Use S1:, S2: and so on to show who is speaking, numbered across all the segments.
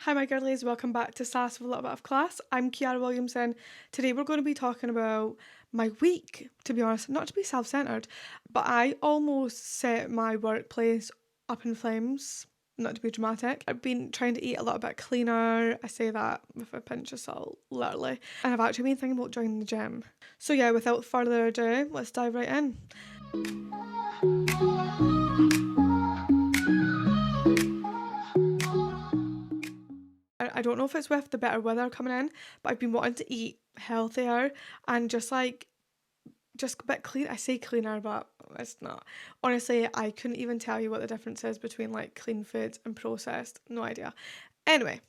S1: Hi, my girlies, welcome back to Sass with a little bit of class. I'm Kiara Williamson. Today we're going to be talking about my week, to be honest, not to be self centered, but I almost set my workplace up in flames, not to be dramatic. I've been trying to eat a little bit cleaner. I say that with a pinch of salt, literally. And I've actually been thinking about joining the gym. So, yeah, without further ado, let's dive right in. I don't know if it's with the better weather coming in, but I've been wanting to eat healthier and just a bit clean. I say cleaner, but it's not. Honestly, I couldn't even tell you what the difference is between like clean foods and processed. No idea. Anyway,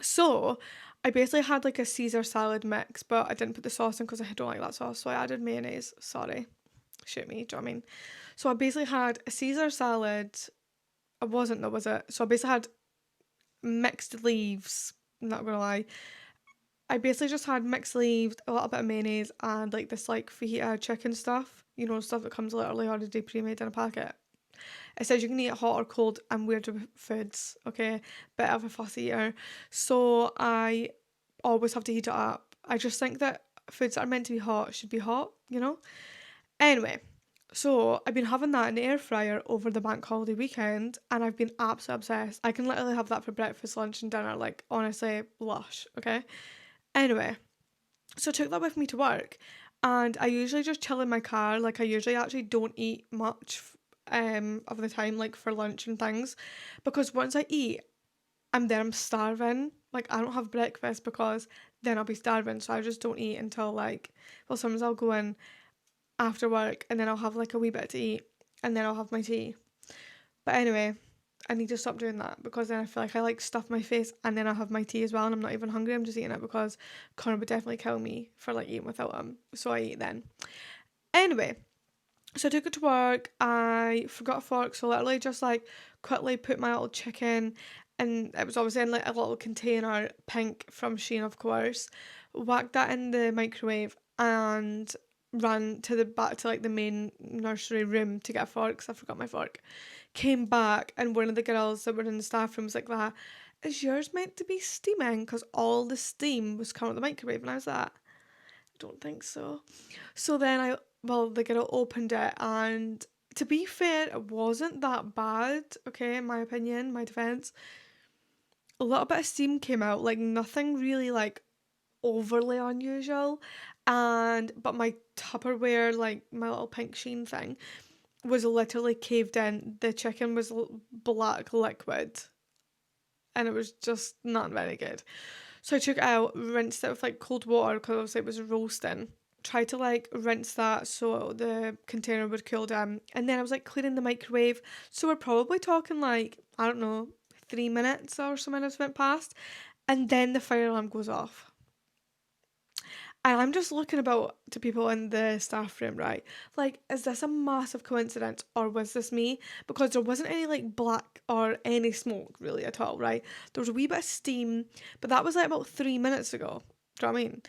S1: so I basically had like a Caesar salad mix, but I didn't put the sauce in because I don't like that sauce, so I added mayonnaise. Sorry, shoot me. Do you know what I mean? So I basically had a Caesar salad. It wasn't though, was it? So I basically had mixed leaves. I'm not gonna lie. I basically just had mixed leaves, a little bit of mayonnaise, and like this like fajita chicken stuff. You know, stuff that comes literally already pre-made in a packet. It says you can eat it hot or cold. I'm weird with foods, okay? Bit of a fussy eater. So I always have to heat it up. I just think that foods that are meant to be hot should be hot, you know? Anyway, so I've been having that in the air fryer over the bank holiday weekend and I've been absolutely obsessed. I can literally have that for breakfast, lunch, and dinner. Like, honestly, lush, okay? Anyway, so I took that with me to work and I usually just chill in my car. Like, I usually actually don't eat much of the time, like for lunch and things, because once I eat, I'm starving. Like, I don't have breakfast because then I'll be starving. So I just don't eat until like, well, sometimes I'll go in after work and then I'll have like a wee bit to eat and then I'll have my tea. But anyway, I need to stop doing that because then I feel like I like stuff my face and then I'll have my tea as well and I'm not even hungry. I'm just eating it because Connor would definitely kill me for like eating without him. So I eat then. Anyway, so I took it to work. I forgot a fork, so literally just like quickly put my little chicken, and it was obviously in like a little container, pink from Shein, of course. Whacked that in the microwave and ran to the back to like the main nursery room to get a fork because I forgot my fork. Came back and one of the girls that were in the staff room was like, "That is yours meant to be steaming?" Because all the steam was coming out of the microwave, and I was like, "I don't think so." So then the girl opened it, and to be fair, it wasn't that bad, okay, in my opinion, my defense. A little bit of steam came out, like nothing really like overly unusual. But my Tupperware, like my little pink Sheen thing, was literally caved in. The chicken was black liquid, and it was just not very good. So I took it out, rinsed it with like cold water because obviously it was roasting. Tried to like rinse that so the container would cool down, and then I was like cleaning the microwave. So we're probably talking like, I don't know, 3 minutes or something has went past, and then the fire alarm goes off. And I'm just looking about to people in the staff room, right? Like, is this a massive coincidence or was this me? Because there wasn't any like black or any smoke really at all, right? There was a wee bit of steam, but that was like about 3 minutes ago. Do you know what I mean?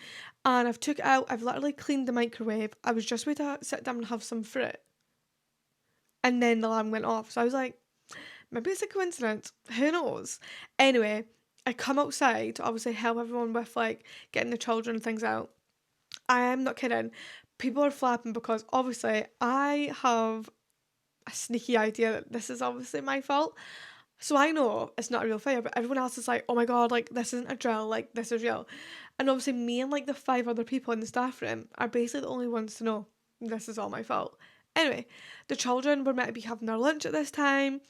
S1: And I've took it out, I've literally cleaned the microwave. I was just waiting to sit down and have some fruit. And then the alarm went off. So I was like, maybe it's a coincidence. Who knows? Anyway, I come outside to obviously help everyone with like getting the children and things out. I am not kidding. People are flapping because obviously I have a sneaky idea that this is obviously my fault. So I know it's not a real fire, but everyone else is like, oh my god, like this isn't a drill, like this is real. And obviously me and like the five other people in the staff room are basically the only ones to know this is all my fault. Anyway, the children were meant to be having their lunch at this time.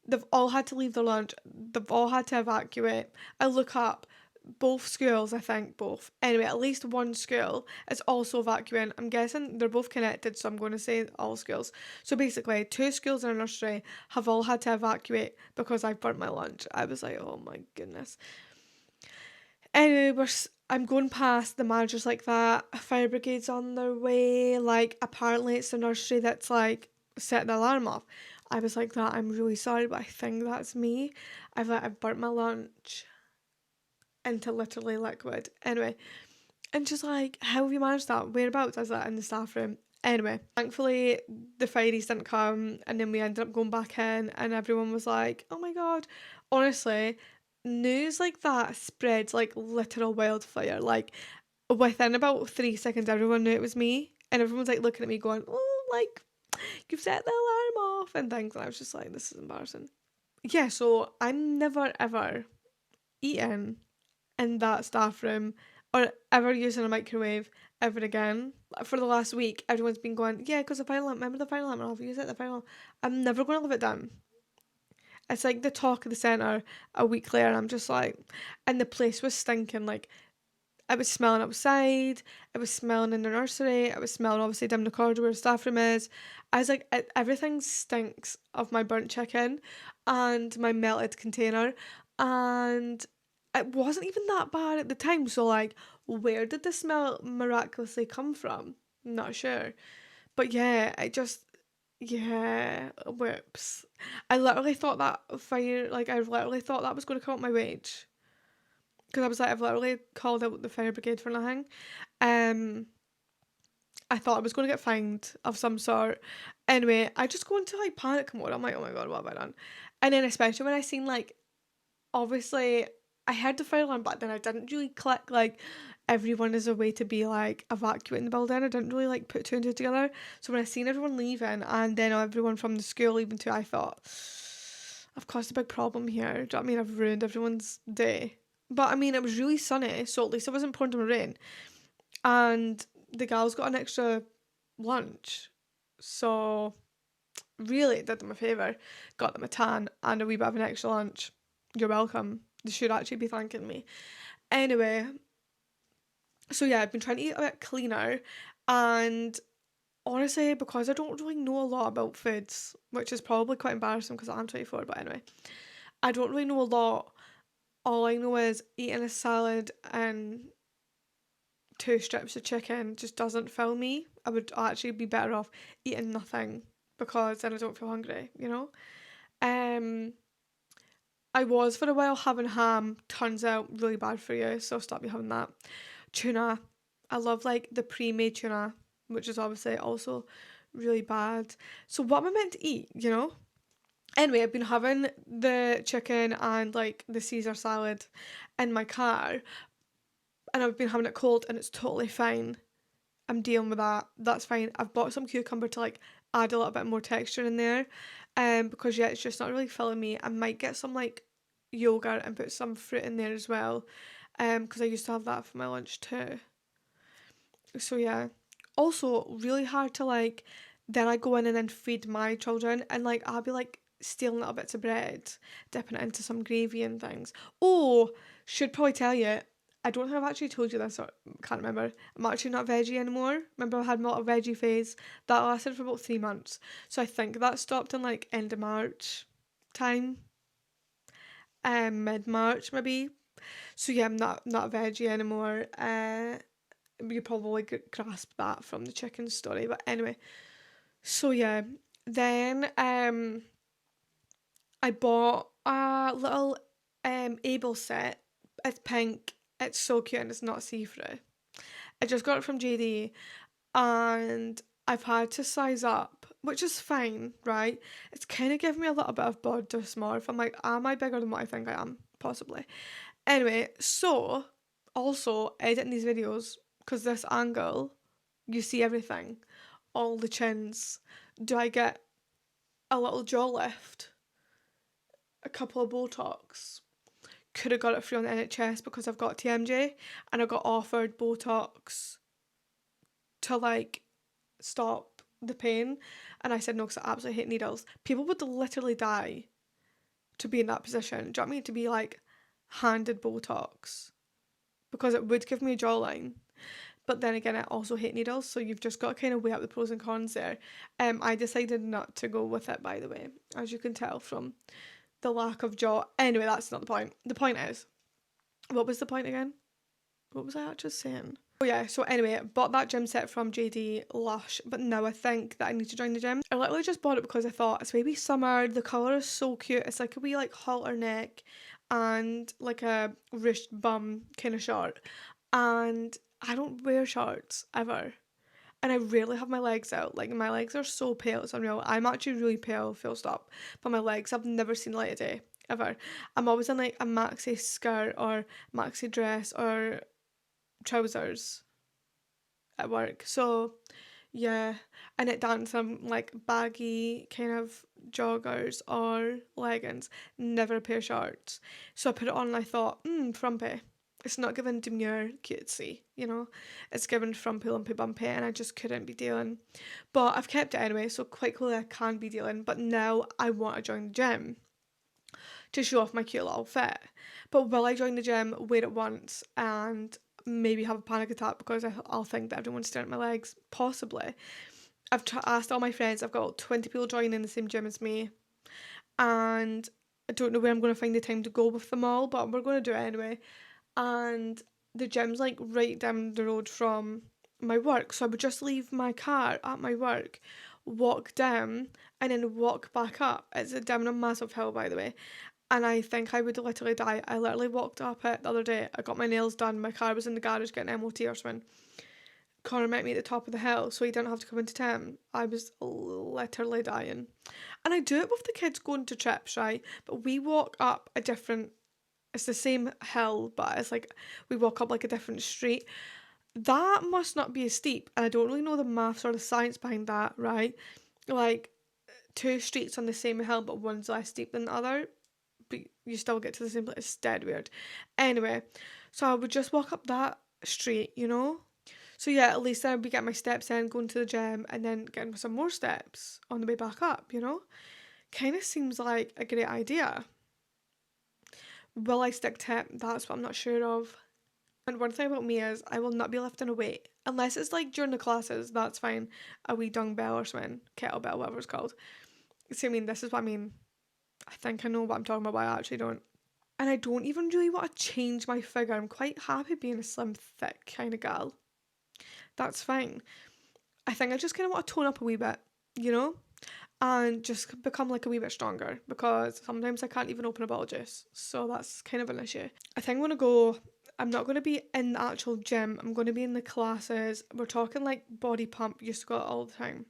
S1: They've all had to leave their lunch. They've all had to evacuate. I look up, both schools, I think, both. Anyway, at least one school is also evacuating. I'm guessing they're both connected, so I'm going to say all schools. So basically, two schools in a nursery have all had to evacuate because I burnt my lunch. I was like, oh my goodness. Anyway, I'm going past the manager's like that. A fire brigade's on their way. Like, apparently it's the nursery that's like set the alarm off. I was like that. I'm really sorry, but I think that's me. I've burnt my lunch into literally liquid. Anyway, and just like, how have you managed that? Whereabouts is that in the staff room? Anyway, thankfully the fireys didn't come, and then we ended up going back in, and everyone was like, "Oh my god!" Honestly, news like that spreads like literal wildfire. Like within about 3 seconds, everyone knew it was me, and everyone's like looking at me, going, "Oh, like you've set the alarm off," and things. And I was just like, "This is embarrassing." Yeah, so I'm never ever eating in that staff room or ever using a microwave ever again. For the last week, everyone's been going, "Yeah, because the fire alarm, remember the fire alarm? I'll use it, the fire alarm." I'm never going to live it down. It's like the talk of the centre a week later, and I'm just like, and the place was stinking. Like, I was smelling outside, I was smelling in the nursery, I was smelling obviously down the corridor where the staff room is. I was like, everything stinks of my burnt chicken and my melted container, and it wasn't even that bad at the time. So, like, where did the smell miraculously come from? Not sure. But yeah, yeah, whoops. I literally thought that fire, like, I literally thought that was going to come up my wage. Because I was like, I've literally called out the fire brigade for nothing. Um, I thought I was going to get fined of some sort. Anyway, I just go into like panic mode. I'm like, oh my god, what have I done? And then especially when I seen like, obviously, I heard the fire alarm, but then I didn't really click like everyone is a way to be like evacuating the building. I didn't really like put two and two together. So when I seen everyone leaving and then everyone from the school leaving too, I thought, I've caused a big problem here. Do you know what I mean? I've ruined everyone's day. But I mean, it was really sunny, so at least it wasn't pouring down rain. And the gals got an extra lunch. So really, it did them a favour. Got them a tan and a wee bit of an extra lunch. You're welcome. They should actually be thanking me. Anyway, so yeah, I've been trying to eat a bit cleaner, and honestly, because I don't really know a lot about foods, which is probably quite embarrassing because I'm 24, but anyway, I don't really know a lot. All I know is eating a salad and 2 strips of chicken just doesn't fill me. I would actually be better off eating nothing because then I don't feel hungry, you know? Um, I was for a while having ham, turns out really bad for you, so stop you having that. Tuna, I love like the pre-made tuna, which is obviously also really bad. So what am I meant to eat, you know? Anyway, I've been having the chicken and like the Caesar salad in my car, and I've been having it cold and it's totally fine. I'm dealing with that. That's fine. I've bought some cucumber to like add a little bit more texture in there. Because yeah, it's just not really filling me. I might get some like yogurt and put some fruit in there as well. Because I used to have that for my lunch too. So yeah. Also really hard to like then I go in and then feed my children, and like I'll be like stealing little bits of bread, dipping it into some gravy and things. Oh, should probably tell you, I don't think I've actually told you this, or can't remember. I'm actually not veggie anymore. Remember I had my little veggie phase? That lasted for about 3 months. So I think that stopped in like end of March time. Mid-March maybe. So yeah, I'm not veggie anymore. You probably grasp that from the chicken story. But anyway, so yeah. Then I bought a little Able set. It's pink. It's so cute and it's not see-through. I just got it from JD and I've had to size up, which is fine, right? It's kind of giving me a little bit of body dysmorph. I'm like, am I bigger than what I think I am? Possibly. Anyway, so also editing these videos, because this angle, you see everything, all the chins. Do I get a little jaw lift? A couple of Botox? Could have got it free on the NHS because I've got TMJ and I got offered Botox to like stop the pain, and I said no because I absolutely hate needles. People would literally die to be in that position. Do you know what I mean? To be like handed Botox, because it would give me a jawline. But then again, I also hate needles, so you've just got to kind of weigh up the pros and cons there. I decided not to go with it, by the way, as you can tell from the lack of jaw. Anyway, that's not the point. The point is, what was the point again? What was I actually saying? Oh yeah, so anyway, bought that gym set from JD Lush, but now I think that I need to join the gym. I literally just bought it because I thought it's maybe summer, the colour is so cute. It's like a wee like halter neck and like a ruched bum kind of short. And I don't wear shorts ever. And I rarely have my legs out. Like my legs are so pale, it's unreal. I'm actually really pale, full stop. But my legs, I've never seen light of day. ever. I'm always in like a maxi skirt or maxi dress or trousers at work. So yeah, and at dance I'm like baggy kind of joggers or leggings, never a pair of shorts. So I put it on and I thought, frumpy. It's not given demure cutesy, you know? It's given frumpy lumpy bumpy and I just couldn't be dealing. But I've kept it anyway, so quite clearly I can be dealing. But now I want to join the gym to show off my cute little fit. But will I join the gym, wear it once, and maybe have a panic attack because I'll think that everyone's staring at my legs? Possibly. I've asked all my friends, I've got 20 people joining the same gym as me, and I don't know where I'm going to find the time to go with them all, but we're going to do it anyway. And the gym's like right down the road from my work, so I would just leave my car at my work, walk down, and then walk back up. It's down a massive hill, by the way, and I think I would literally die. I literally walked up it the other day. I got my nails done. My car was in the garage getting MOT or something. Connor met me at the top of the hill so he didn't have to come into town. I was literally dying. And I do it with the kids going to trips, right? But we walk up a different, it's the same hill, but it's like we walk up like a different street. That must not be as steep. And I don't really know the maths or the science behind that, right? Like two streets on the same hill, but one's less steep than the other. But you still get to the same place. It's dead weird. Anyway, so I would just walk up that street, you know? So yeah, at least I'd be getting my steps in, going to the gym, and then getting some more steps on the way back up, you know? Kind of seems like a great idea. Will I stick to it? That's what I'm not sure of. And one thing about me is I will not be lifting a weight. Unless it's like during the classes, that's fine. A wee dumbbell or something. Kettlebell, whatever it's called. So I mean, this is what I mean. I think I know what I'm talking about, but I actually don't. And I don't even really want to change my figure. I'm quite happy being a slim, thick kind of girl. That's fine. I think I just kind of want to tone up a wee bit, you know? And just become like a wee bit stronger because sometimes I can't even open a bottle of juice. So that's kind of an issue. I think I'm going to go, I'm not going to be in the actual gym. I'm going to be in the classes. We're talking like body pump, used to go all the time.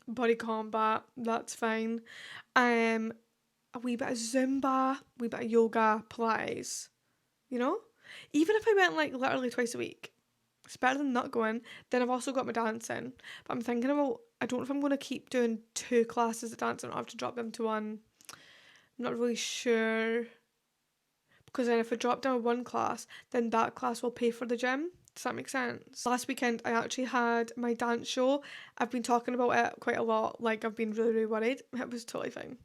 S1: Body combat, that's fine. A wee bit of Zumba, a wee bit of yoga, Pilates, you know? Even if I went like literally twice a week, it's better than not going. Then I've also got my dancing. But I'm thinking about, I don't know if I'm going to keep doing 2 classes of dancing or have to drop them to one. I'm not really sure. Because then if I drop down one class, then that class will pay for the gym. Does that make sense? Last weekend, I actually had my dance show. I've been talking about it quite a lot. Like, I've been really, really worried. It was totally fine.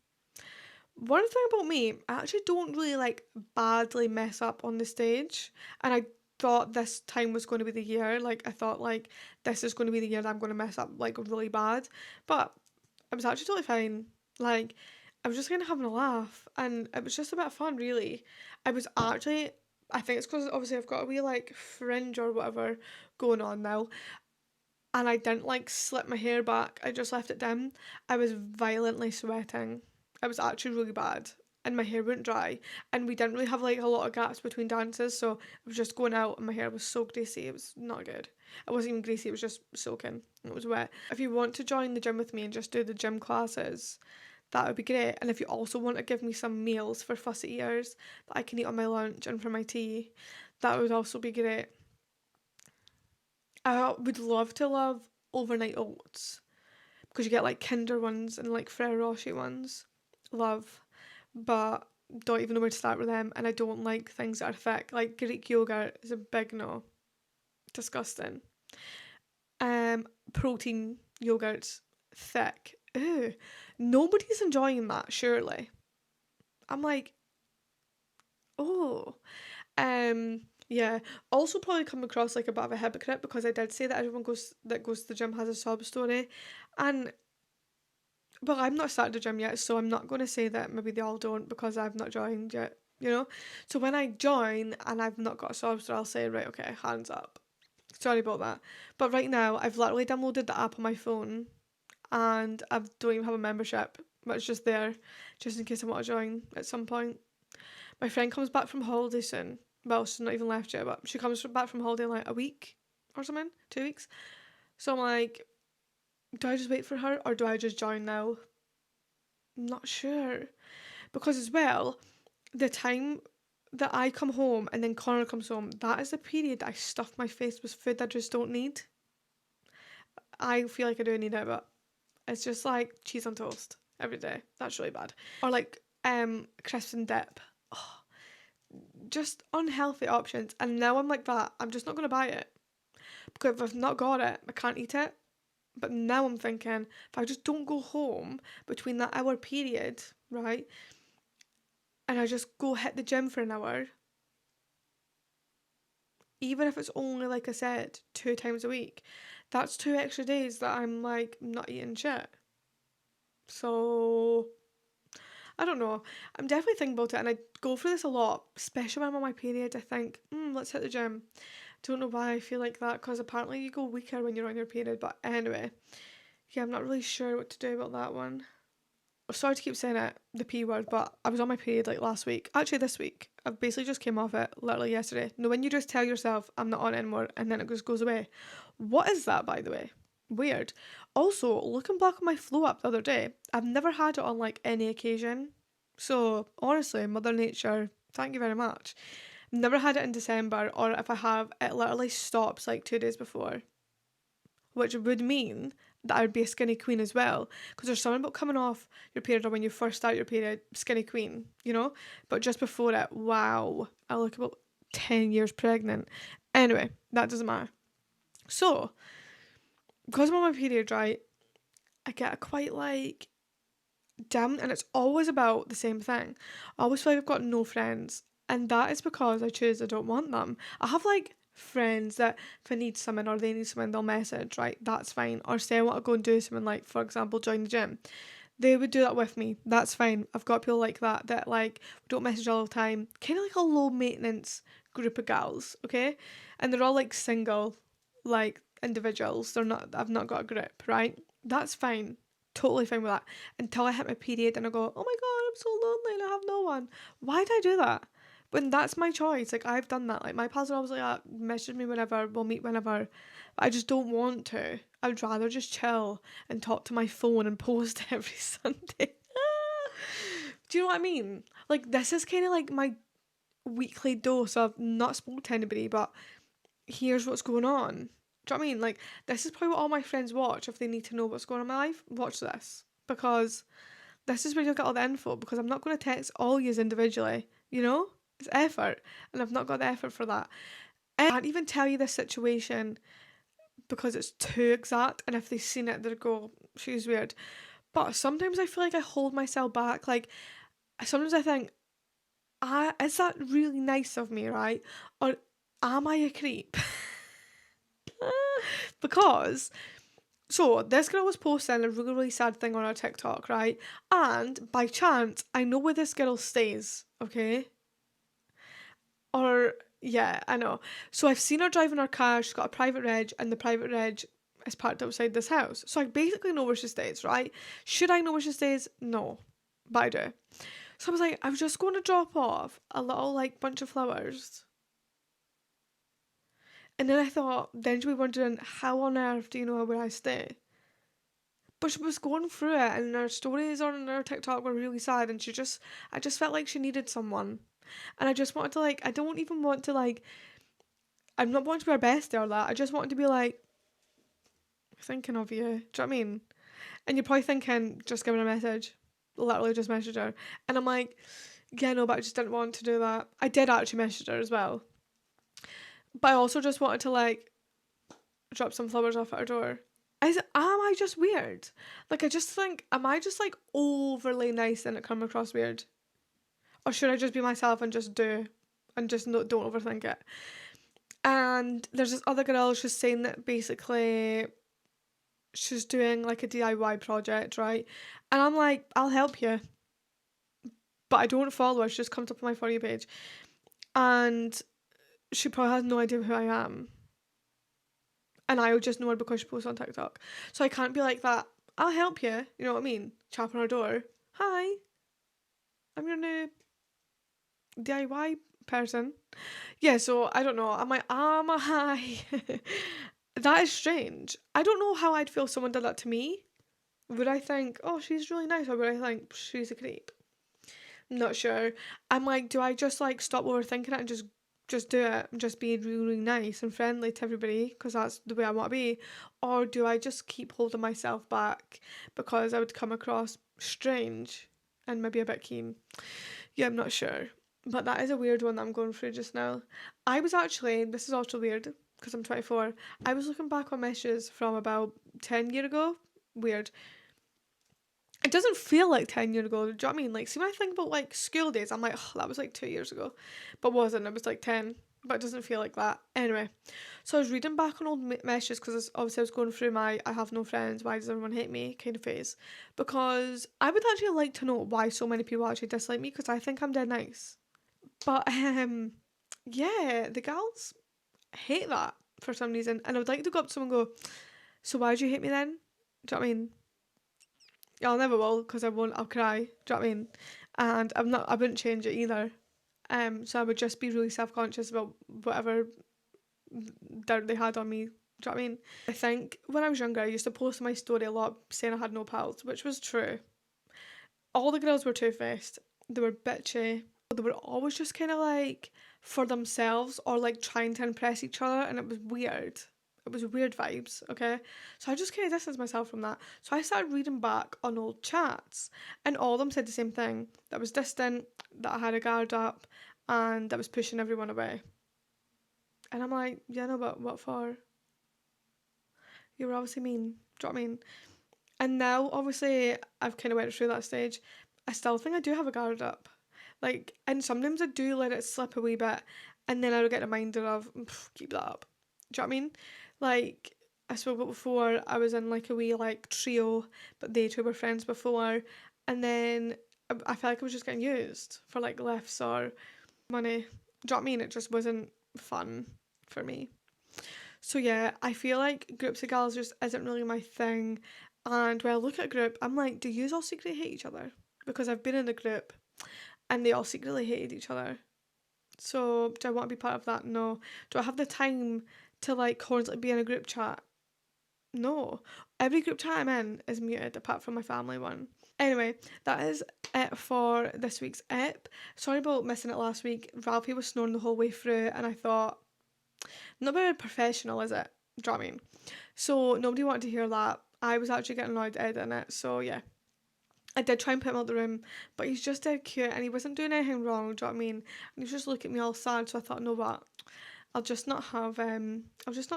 S1: One thing about me, I actually don't really like badly mess up on the stage. And I thought this time was going to be the year. Like, I thought, like, this is going to be the year that I'm going to mess up, like, really bad. But it was actually totally fine. Like, I was just kind of having a laugh. And it was just a bit of fun, really. I was actually, I think it's because obviously I've got a wee, like, fringe or whatever going on now. And I didn't, like, slip my hair back. I just left it down. I was violently sweating. It was actually really bad. And my hair wouldn't dry. And we didn't really have like a lot of gaps between dances, so I was just going out and my hair was so greasy. It was not good. It wasn't even greasy, it was just soaking. It was wet. If you want to join the gym with me and just do the gym classes, that would be great. And if you also want to give me some meals for fussy ears that I can eat on my lunch and for my tea, that would also be great. I would love to love overnight oats because you get like Kinder ones and like Ferrero Rocher ones. Love, but don't even know where to start with them. And I don't like things that are thick. Like Greek yogurt is a big no. Disgusting. Protein yogurts, thick. Ew. Nobody's enjoying that, surely. I'm like, oh. Yeah. Also probably come across like a bit of a hypocrite because I did say that everyone goes to the gym has a sob story. And well, I'm not started the gym yet, so I'm not going to say that maybe they all don't because I've not joined yet, you know? So when I join and I've not got a sob story, I'll say, right, okay, hands up. Sorry about that. But right now, I've literally downloaded the app on my phone and I don't even have a membership, but it's just there, just in case I want to join at some point. My friend comes back from holiday soon. Well, she's not even left yet, but she comes back from holiday in like a week or something, 2 weeks. So I'm like, do I just wait for her or do I just join now? I'm not sure. Because as well, the time that I come home and then Connor comes home, that is the period that I stuff my face with food I just don't need. I feel like I do need it, but it's just like cheese on toast every day. That's really bad. Or like crisps and dip. Oh, just unhealthy options. And now I'm like that. I'm just not gonna buy it. Because if I've not got it, I can't eat it. But now I'm thinking, if I just don't go home between that hour period, right? And I just go hit the gym for an hour, even if it's only, like I said, 2 times a week, that's 2 extra days that I'm like not eating shit. So I don't know. I'm definitely thinking about it, and I go through this a lot, especially when I'm on my period. I think, let's hit the gym. Don't know why I feel like that, because apparently you go weaker when you're on your period. But anyway, yeah, I'm not really sure what to do about that one. Sorry to keep saying it, the P word, but I was on my period like last week. Actually, this week. I've basically just came off it literally yesterday. No, when you just tell yourself I'm not on it anymore and then it just goes away. What is that, by the way? Weird. Also, looking back on my flow up the other day, I've never had it on like any occasion. So honestly, Mother Nature, thank you very much. Never had it in December, or if I have, it literally stops like 2 days before, which would mean that I would be a skinny queen as well. Because there's something about coming off your period or when you first start your period, skinny queen, you know? But just before it, wow, I look about 10 years pregnant. Anyway, that doesn't matter. So, because I'm on my period, right, I get quite like down, and it's always about the same thing. I always feel like I've got no friends, and that is because I don't want them. I have like friends that if I need something or they need something, they'll message, right? That's fine. Or say I want to go and do something, like for example, join the gym. They would do that with me. That's fine. I've got people like that like don't message all the time. Kind of like a low maintenance group of gals, okay? And they're all like single, like individuals. I've not got a group, right? That's fine. Totally fine with that. Until I hit my period and I go, oh my god, I'm so lonely and I have no one. Why did I do that? When that's my choice. Like I've done that. Like my pals are always like, message me whenever, we'll meet whenever. But I just don't want to. I would rather just chill and talk to my phone and post every Sunday. Do you know what I mean? Like this is kind of like my weekly dose of not spoken to anybody, but here's what's going on. Do you know what I mean? Like this is probably what all my friends watch if they need to know what's going on in my life. Watch this, because this is where you'll get all the info. Because I'm not going to text all yous individually. You know, it's effort, and I've not got the effort for that. I can't even tell you this situation because it's too exact, and if they've seen it, they'll go, she's weird. But sometimes I feel like I hold myself back. Like sometimes I think, is that really nice of me, right? Or am I a creep? Because so this girl was posting a really, really sad thing on her TikTok, right? And by chance, I know where this girl stays, okay? Or yeah, I know. So I've seen her driving her car, she's got a private reg, and the private reg is parked outside this house. So I basically know where she stays, right? Should I know where she stays? No. But I do. So I was like, I was just going to drop off a little like bunch of flowers. And then I thought, then she'll be wondering, how on earth do you know where I stay? But she was going through it, and her stories on her TikTok were really sad, and I just felt like she needed someone. And I just wanted to like, I don't even want to like, I'm not wanting to be her bestie or that. I just wanted to be like, thinking of you. Do you know what I mean? And you're probably thinking, just give her a message. Literally just message her. And I'm like, yeah, no, but I just didn't want to do that. I did actually message her as well. But I also just wanted to like drop some flowers off at her door. Am I just weird? Like I just think, am I just like overly nice and it come across weird? Or should I just be myself and just do and just don't overthink it? And there's this other girl, she's saying that basically she's doing like a DIY project, right? And I'm like, I'll help you. But I don't follow her, she just comes up on my For You page. And she probably has no idea who I am. And I would just know her because she posts on TikTok. So I can't be like that, I'll help you, you know what I mean? Tap on her door. Hi, I'm your new DIY person. Yeah, so I don't know. I'm like, hi. That is strange. I don't know how I'd feel if someone did that to me. Would I think, oh, she's really nice, or would I think she's a creep? Not sure. I'm like, do I just like stop overthinking it and just do it and just be really, really nice and friendly to everybody because that's the way I want to be, or do I just keep holding myself back because I would come across strange and maybe a bit keen? Yeah, I'm not sure. But that is a weird one that I'm going through just now. I was actually, this is also weird because I'm 24. I was looking back on messages from about 10 years ago. Weird. It doesn't feel like 10 years ago. Do you know what I mean? Like, see, when I think about like school days, I'm like, oh, that was like 2 years ago. But wasn't. It was like 10. But it doesn't feel like that. Anyway, so I was reading back on old messages because obviously I was going through my I have no friends, why does everyone hate me kind of phase. Because I would actually like to know why so many people actually dislike me because I think I'm dead nice. But yeah, the gals hate that for some reason. And I would like to go up to someone and go, so why do you hate me then? Do you know what I mean? I'll never will because I won't. I'll cry. Do you know what I mean? And I'm not. I wouldn't change it either. So I would just be really self conscious about whatever doubt they had on me. Do you know what I mean? I think when I was younger, I used to post my story a lot saying I had no pals, which was true. All the girls were two faced. They were bitchy. They were always just kind of like for themselves or like trying to impress each other, and it was weird. It was weird vibes, okay? So I just kind of distanced myself from that. So I started reading back on old chats, and all of them said the same thing, that I was distant, that I had a guard up, and that I was pushing everyone away. And I'm like, yeah, no, but what for? You were obviously mean. Do you know what I mean? And now, obviously, I've kind of went through that stage. I still think I do have a guard up. Like, and sometimes I do let it slip a wee bit, and then I'll get reminded of, keep that up. Do you know what I mean? Like, I spoke about before, I was in like a wee like trio, but they two were friends before, and then I felt like I was just getting used for like lifts or money. Do you know what I mean? It just wasn't fun for me. So yeah, I feel like groups of gals just isn't really my thing. And when I look at a group, I'm like, do you all secretly hate each other? Because I've been in a group and they all secretly hated each other. So do I want to be part of that? No. Do I have the time to like constantly be in a group chat? No. Every group chat I'm in is muted apart from my family one. Anyway, that is it for this week's ep. Sorry about missing it last week. Ralphie was snoring the whole way through and I thought, not very professional, is it? Do you know what I mean? So nobody wanted to hear that. I was actually getting annoyed editing it, so yeah. I did try and put him out of the room, but he's just dead cute and he wasn't doing anything wrong, do you know what I mean? And he was just looking at me all sad, so I thought, no what? I'll just not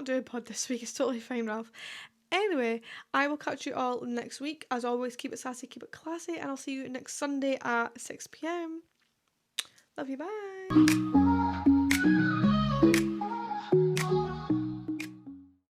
S1: do a pod this week, it's totally fine, Ralph. Anyway, I will catch you all next week. As always, keep it sassy, keep it classy, and I'll see you next Sunday at 6 p.m. Love you, bye.